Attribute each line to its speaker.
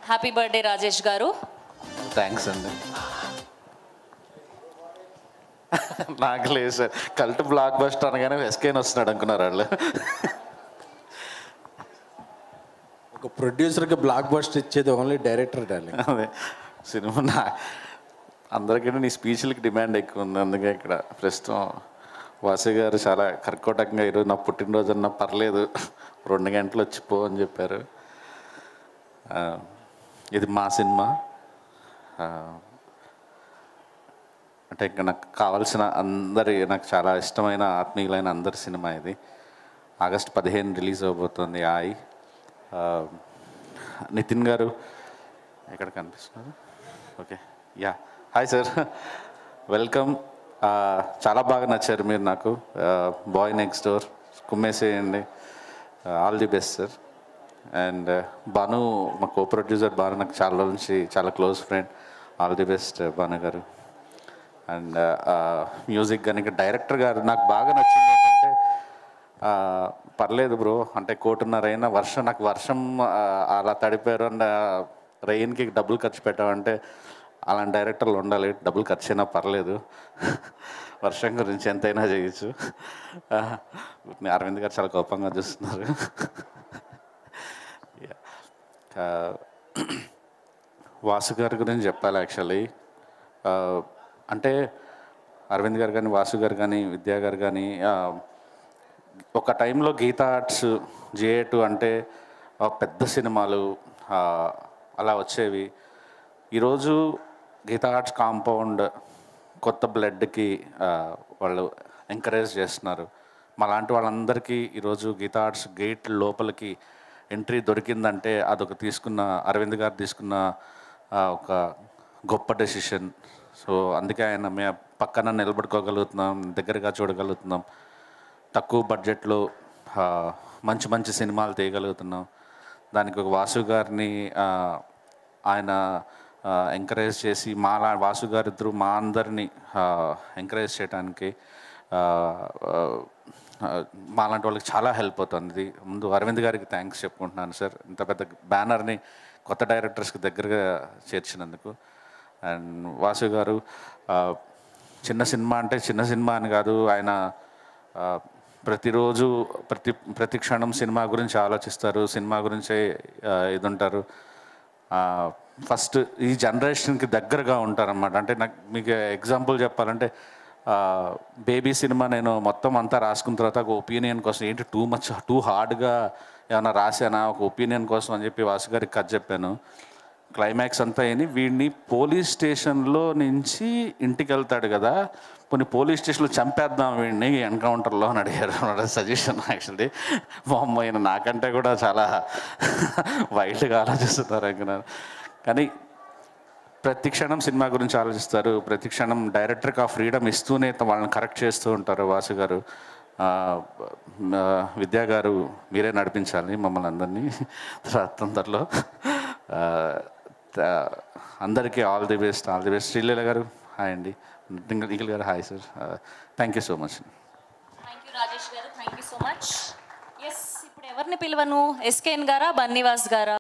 Speaker 1: Happy birthday Rajesh గారు.
Speaker 2: Thanks అండి. నాకు లేదు సార్, కల్ట్ బ్లాక్ బస్టర్ అనగానే ఎస్కేన్ వస్తున్నాడు అనుకున్నారు వాళ్ళు.
Speaker 3: ఒక ప్రొడ్యూసర్కి బ్లాక్ బస్టర్ ఇచ్చేది ఓన్లీ డైరెక్టర్ డార్లింగ్.
Speaker 2: అదే సినిమా అందరికీ నీ స్పీచ్లకి డిమాండ్ ఎక్కువ ఉంది. అందుకే ఇక్కడ ప్రస్తుతం వాసు గారు చాలా కర్కోటకంగా ఈరోజు నా పుట్టినరోజు అన్నా పర్లేదు 2 గంటలు వచ్చిపో అని చెప్పారు. ఇది మా సినిమా, అంటే ఇంకా నాకు కావాల్సిన నాకు చాలా ఇష్టమైన ఆత్మీయులైన అందరి సినిమా ఇది. ఆగస్ట్ 15 రిలీజ్ అవబోతుంది. నితిన్ గారు ఎక్కడ కనిపిస్తున్నారు? Okay, yeah, hi sir, welcome. చాలా బాగా నచ్చారు మీరు నాకు. బాయ్ నెక్స్ట్ డోర్ కుమ్మేసేయండి, all the best sir. And Bhanu, మా కో ప్రొడ్యూసర్ భాను నాకు చాలా రోజుల నుంచి చాలా close friend. All the best Bhanu గారు. అండ్ మ్యూజిక్ కానీ ఇంకా డైరెక్టర్ గారు నాకు బాగా నచ్చింది ఏంటంటే, పర్లేదు బ్రో అంటే 1.5 అయినా వర్షం, నాకు వర్షం అలా తడిపారు అండ్ రెయిన్కి డబ్బులు ఖర్చు పెట్టామంటే అలాంటి డైరెక్టర్లు ఉండాలి. డబ్బులు ఖర్చు అయినా పర్లేదు, వర్షం గురించి ఎంతైనా చేయొచ్చు. అరవింద్ గారు చాలా కోపంగా చూస్తున్నారు. వాసు గారి గురించి చెప్పాలి యాక్చువల్లీ. అంటే అరవింద్ గారు కానీ, వాసు గారు కానీ, విద్యా గారు కానీ, ఒక టైంలో గీతా ఆర్ట్స్, J2 అంటే పెద్ద సినిమాలు అలా వచ్చేవి. ఈరోజు గీతా ఆర్ట్స్ కాంపౌండ్ కొత్త బ్లడ్కి వాళ్ళు ఎంకరేజ్ చేస్తున్నారు. మాలాంటి వాళ్ళందరికీ ఈరోజు గీతా ఆర్ట్స్ గేట్ లోపలికి ఎంట్రీ దొరికిందంటే అదొక అరవింద్ గారు తీసుకున్న ఒక గొప్ప డెసిషన్. సో అందుకే ఆయన మేము పక్కన నిలబడుకోగలుగుతున్నాం, దగ్గరగా చూడగలుగుతున్నాం, తక్కువ బడ్జెట్లో మంచి మంచి సినిమాలు తీయగలుగుతున్నాం. దానికి ఒక వాసు గారిని ఆయన ఎంకరేజ్ చేసి వాసు గారి ఇద్దరు మా అందరినీ ఎంకరేజ్ చేయడానికి మాలాంటి వాళ్ళకి చాలా హెల్ప్ అవుతుంది. ముందు అరవింద్ గారికి థ్యాంక్స్ చెప్పుకుంటున్నాను సార్, ఇంత పెద్ద బ్యానర్ని కొత్త డైరెక్టర్స్కి దగ్గరగా చేర్చినందుకు. అండ్ వాసు గారు చిన్న సినిమా అంటే చిన్న సినిమా అని కాదు, ఆయన ప్రతిరోజు ప్రతి క్షణం సినిమా గురించి ఆలోచిస్తారు, సినిమా గురించే ఇది ఉంటారు. ఫస్ట్ ఈ జనరేషన్కి దగ్గరగా ఉంటారన్నమాట. అంటే నాకు మీకు ఎగ్జాంపుల్ చెప్పాలంటే, బేబీ సినిమా నేను మొత్తం అంతా రాసుకున్న తర్వాత ఒక ఒపీనియన్ కోసం, ఏంటి టూ హార్డ్గా ఏమైనా రాసానా ఒక ఒపీనియన్ కోసం అని చెప్పి వాసు గారికి కథ చెప్పాను. క్లైమాక్స్ అంతా అయిని వీడిని పోలీస్ స్టేషన్లో నుంచి ఇంటికి వెళ్తాడు కదా, కొన్ని పోలీస్ స్టేషన్లో చంపేద్దాం వీడిని ఎన్కౌంటర్లో అని అడిగారు. సజెషన్ యాక్చువల్లీ మా అమ్మాయిన నాకంటే కూడా చాలా వైల్డ్గా ఆలోచిస్తున్నారు అనుకున్నారు. కానీ ప్రతి క్షణం సినిమా గురించి ఆలోచిస్తారు, ప్రతి క్షణం డైరెక్టర్కి ఆ ఫ్రీడమ్ ఇస్తూనే వాళ్ళని కరెక్ట్ చేస్తూ ఉంటారు వాసు గారు. విద్యా గారు మీరే నడిపించాలి మమ్మల్ని అందరినీ తొందరలో. అందరికీ all the best, all the best. Sreeleela గారు హాయ్ అండి, నిఖిల్ గారు hi sir, thank you so much.
Speaker 1: Thank you Rajesh గారు, thank you so much. Yes, ఇప్పుడు ఎవరిని పిలవను, ఎస్కేఎన్ గారా, బన్నీవాస్ గారా?